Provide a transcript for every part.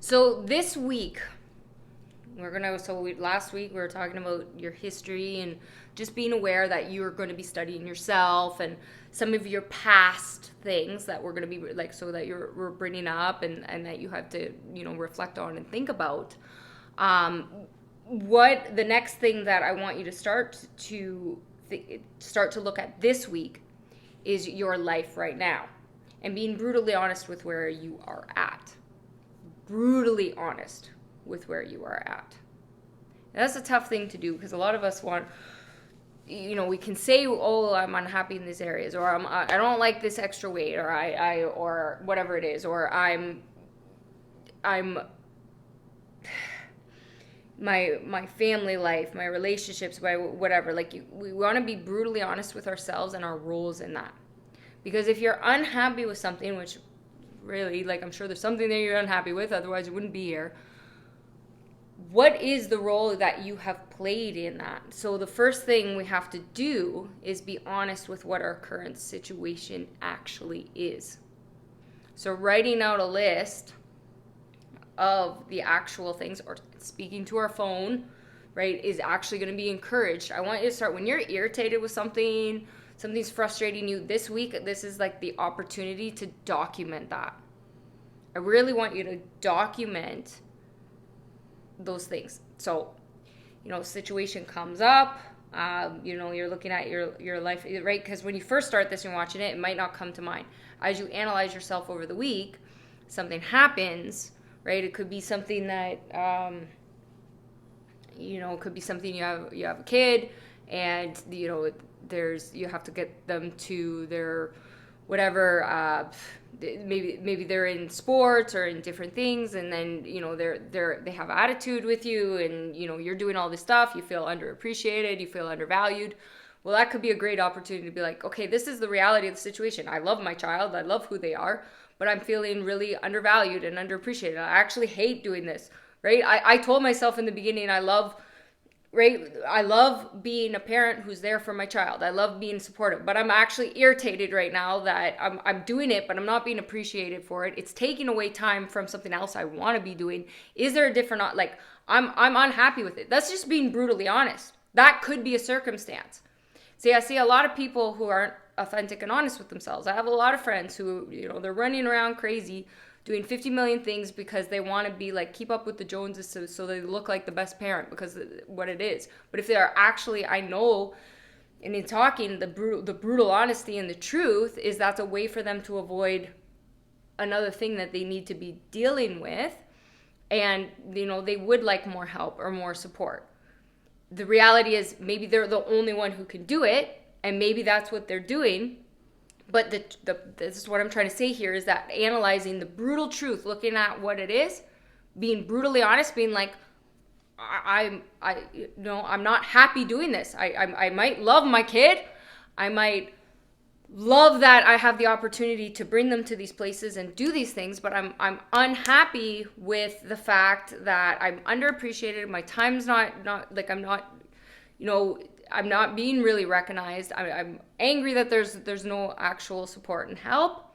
So this week, last week we were talking about your history and just being aware that you're going to be studying yourself and some of your past things that we're going to be like, so that we're bringing up and that you have to, reflect on and think about. What the next thing that I want you to start to look at this week is your life right now and being brutally honest with where you are at. Brutally honest with where you are at. And that's a tough thing to do because a lot of us want, we can say, oh, I'm unhappy in these areas, or I don't like this extra weight, or or whatever it is, or I'm my family life, my relationships, my whatever. We want to be brutally honest with ourselves and our roles in that. Because if you're unhappy with something, which really, I'm sure there's something that you're unhappy with, otherwise you wouldn't be here. What is the role that you have played in that? So the first thing we have to do is be honest with what our current situation actually is. So writing out a list of the actual things, or speaking to our phone, right, is actually going to be encouraged. I want you to start when you're irritated with something's frustrating you this week. This is the opportunity to document that. I really want you to document those things. So, situation comes up, you're looking at your life, right? Because when you first start this and you're watching it might not come to mind. As you analyze yourself over the week, something happens, right? It could be something that, it could be something you have a kid, and you have to get them to their whatever, maybe they're in sports or in different things, and then they have attitude with you, and you're doing all this stuff, you feel underappreciated, you feel undervalued. Well, that could be a great opportunity to be like, okay, this is the reality of the situation. I love my child, I love who they are, but I'm feeling really undervalued and underappreciated. I actually hate doing this, right? I told myself in the beginning, I love being a parent who's there for my child. I love being supportive, but I'm actually irritated right now that I'm doing it, but I'm not being appreciated for it. It's taking away time from something else I want to be doing. Is there a different, I'm unhappy with it. That's just being brutally honest. That could be a circumstance. See, I see a lot of people who aren't authentic and honest with themselves. I have a lot of friends who, they're running around crazy, doing 50 million things because they want to be keep up with the Joneses, so they look like the best parent, because what it is. But if they are actually, I know, and in talking, the brutal honesty and the truth is that's a way for them to avoid another thing that they need to be dealing with, and they would like more help or more support. The reality is maybe they're the only one who can do it, and maybe that's what they're doing. But this is what I'm trying to say here, is that analyzing the brutal truth, looking at what it is, being brutally honest, being like, I'm not happy doing this. I might love my kid. I might love that I have the opportunity to bring them to these places and do these things, but I'm unhappy with the fact that I'm underappreciated. My time's not I'm not being really recognized. I'm angry that there's no actual support and help.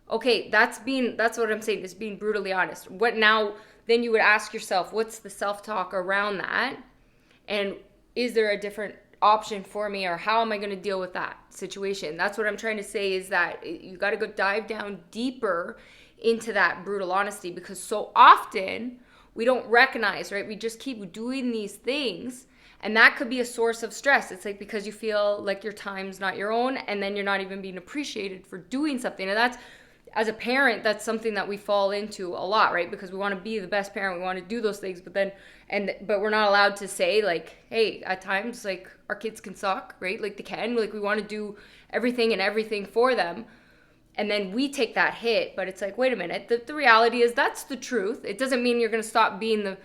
Okay, that's what I'm saying, is being brutally honest. What now? Then you would ask yourself, what's the self-talk around that? And is there a different option for me, or how am I going to deal with that situation? That's what I'm trying to say, is that you got to go dive down deeper into that brutal honesty, because so often we don't recognize, right? We just keep doing these things. And that could be a source of stress. It's because you feel like your time's not your own, and then you're not even being appreciated for doing something. And that's, as a parent, that's something that we fall into a lot, right? Because we want to be the best parent, we want to do those things, but we're not allowed to say, hey, at times, our kids can suck, right? They can, we want to do everything for them. And then we take that hit, but it's wait a minute, the reality is that's the truth. It doesn't mean you're going to stop being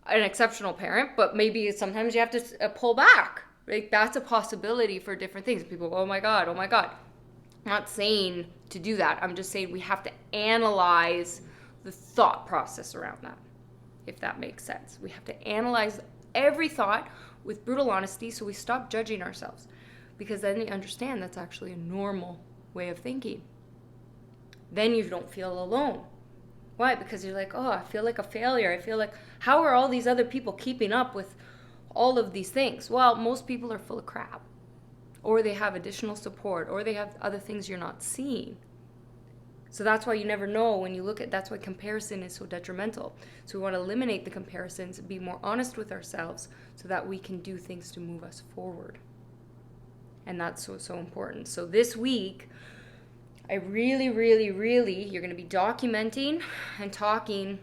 an exceptional parent, but maybe sometimes you have to pull back. That's a possibility for different things. People go, oh my God. I'm not saying to do that. I'm just saying we have to analyze the thought process around that, if that makes sense. We have to analyze every thought with brutal honesty, so we stop judging ourselves, because then you understand that's actually a normal way of thinking. Then you don't feel alone. Why? Because you're like, oh, I feel like a failure. I feel like, how are all these other people keeping up with all of these things? Well, most people are full of crap, or they have additional support, or they have other things you're not seeing. So that's why you never know when you look at, that's why comparison is so detrimental. So we want to eliminate the comparisons, be more honest with ourselves so that we can do things to move us forward. And that's so important. So this week, I really, you're going to be documenting and talking,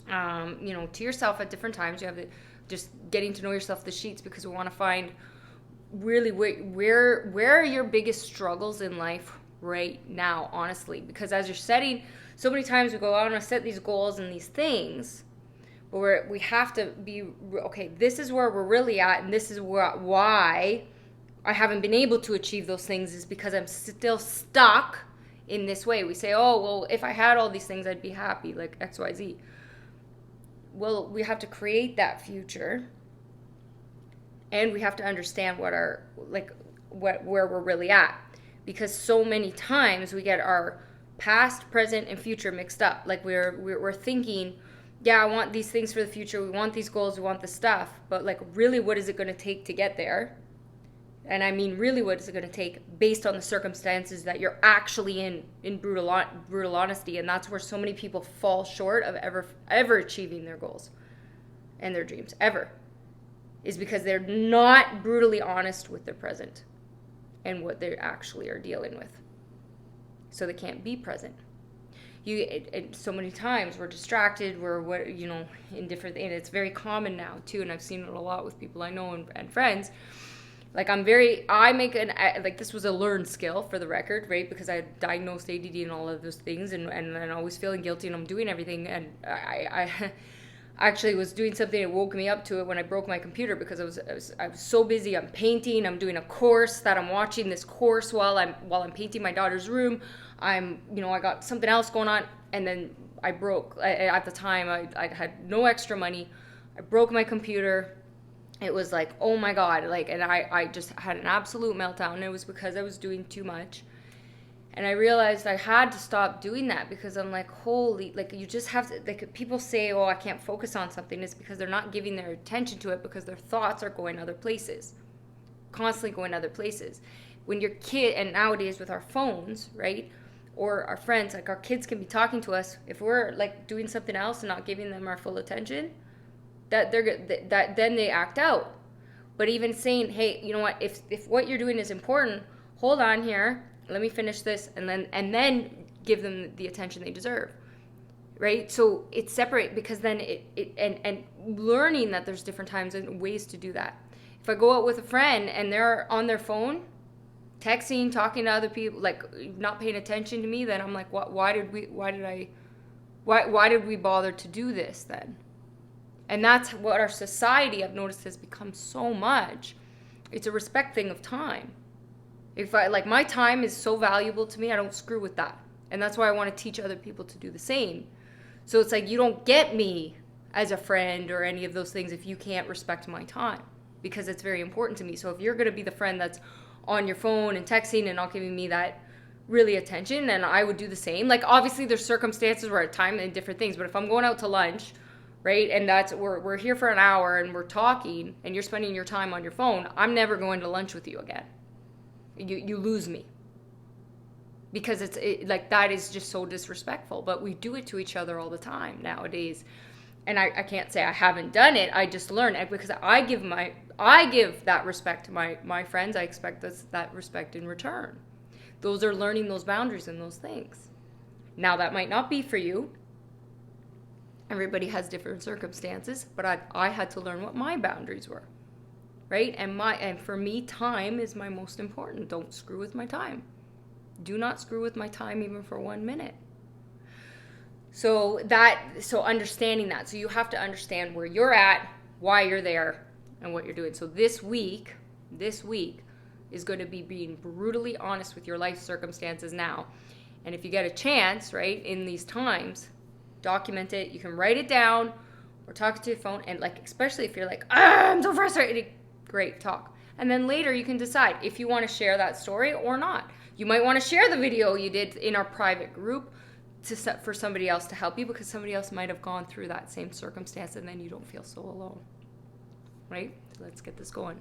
to yourself at different times. You have to just getting to know yourself, the sheets, because we want to find really where are your biggest struggles in life right now, honestly. Because as you're setting, so many times we go, I want to set these goals and these things, but we have to be, okay, this is where we're really at, and this is why I haven't been able to achieve those things, is because I'm still stuck in this way. We say, oh, well, if I had all these things, I'd be happy, like XYZ. Well, we have to create that future, and we have to understand where we're really at, because so many times we get our past, present, and future mixed up. Like we're thinking, yeah, I want these things for the future, we want these goals, we want this stuff, but like, really, what is it going to take to get there? And I mean, really, what is it going to take based on the circumstances that you're actually in brutal honesty? And that's where so many people fall short of ever achieving their goals and their dreams, ever, is because they're not brutally honest with their present and what they actually are dealing with. So they can't be present. So many times we're distracted, we're in different, and it's very common now too, and I've seen it a lot with people I know and friends. Like this was a learned skill, for the record, right? Because I diagnosed ADD and all of those things, and always feeling guilty, and I'm doing everything. And I actually was doing something that woke me up to it when I broke my computer, because I was so busy. I'm painting, I'm doing a course that I'm watching this course while I'm painting my daughter's room. I got something else going on, and then I broke. At the time, I had no extra money. I broke my computer. It was like, oh my God, and I just had an absolute meltdown. And it was because I was doing too much. And I realized I had to stop doing that, because I'm like, holy, you just have to, people say, oh, I can't focus on something. It's because they're not giving their attention to it, because their thoughts are going other places, constantly going other places. When your kid, and nowadays with our phones, right, or our friends, like our kids can be talking to us, if we're like doing something else and not giving them our full attention, that then they act out. But even saying, hey, you know what, if what you're doing is important, hold on here, let me finish this, and then give them the attention they deserve, right? So it's separate, because then and learning that there's different times and ways to do that. If I go out with a friend and they're on their phone, texting, talking to other people, like not paying attention to me, then I'm like, why did we bother to do this then? And that's what our society, I've noticed, has become so much. It's a respect thing of time. If my time is so valuable to me, I don't screw with that. And that's why I want to teach other people to do the same. So it's like, you don't get me as a friend or any of those things if you can't respect my time, because it's very important to me. So if you're going to be the friend that's on your phone and texting and not giving me that really attention, then I would do the same. Like, obviously there's circumstances where at time and different things, but if I'm going out to lunch, right, and we're here for an hour and we're talking and you're spending your time on your phone, I'm never going to lunch with you again. You lose me, because that is just so disrespectful. But we do it to each other all the time nowadays, and I can't say I haven't done it. I just learn it, because I give that respect to my friends. I expect that respect in return. Those are learning those boundaries and those things. Now that might not be for you. Everybody has different circumstances, but I had to learn what my boundaries were. Right? And for me, time is my most important. Don't screw with my time. Do not screw with my time even for 1 minute. So understanding that. So you have to understand where you're at, why you're there, and what you're doing. So this week is going to be being brutally honest with your life circumstances now. And if you get a chance, right, in these times, document it. You can write it down or talk to your phone, and especially if you're like, I'm so frustrated, great, talk. And then later you can decide if you want to share that story or not. You might want to share the video you did in our private group. for somebody else to help you, because somebody else might have gone through that same circumstance, and then you don't feel so alone. Right? So let's get this going.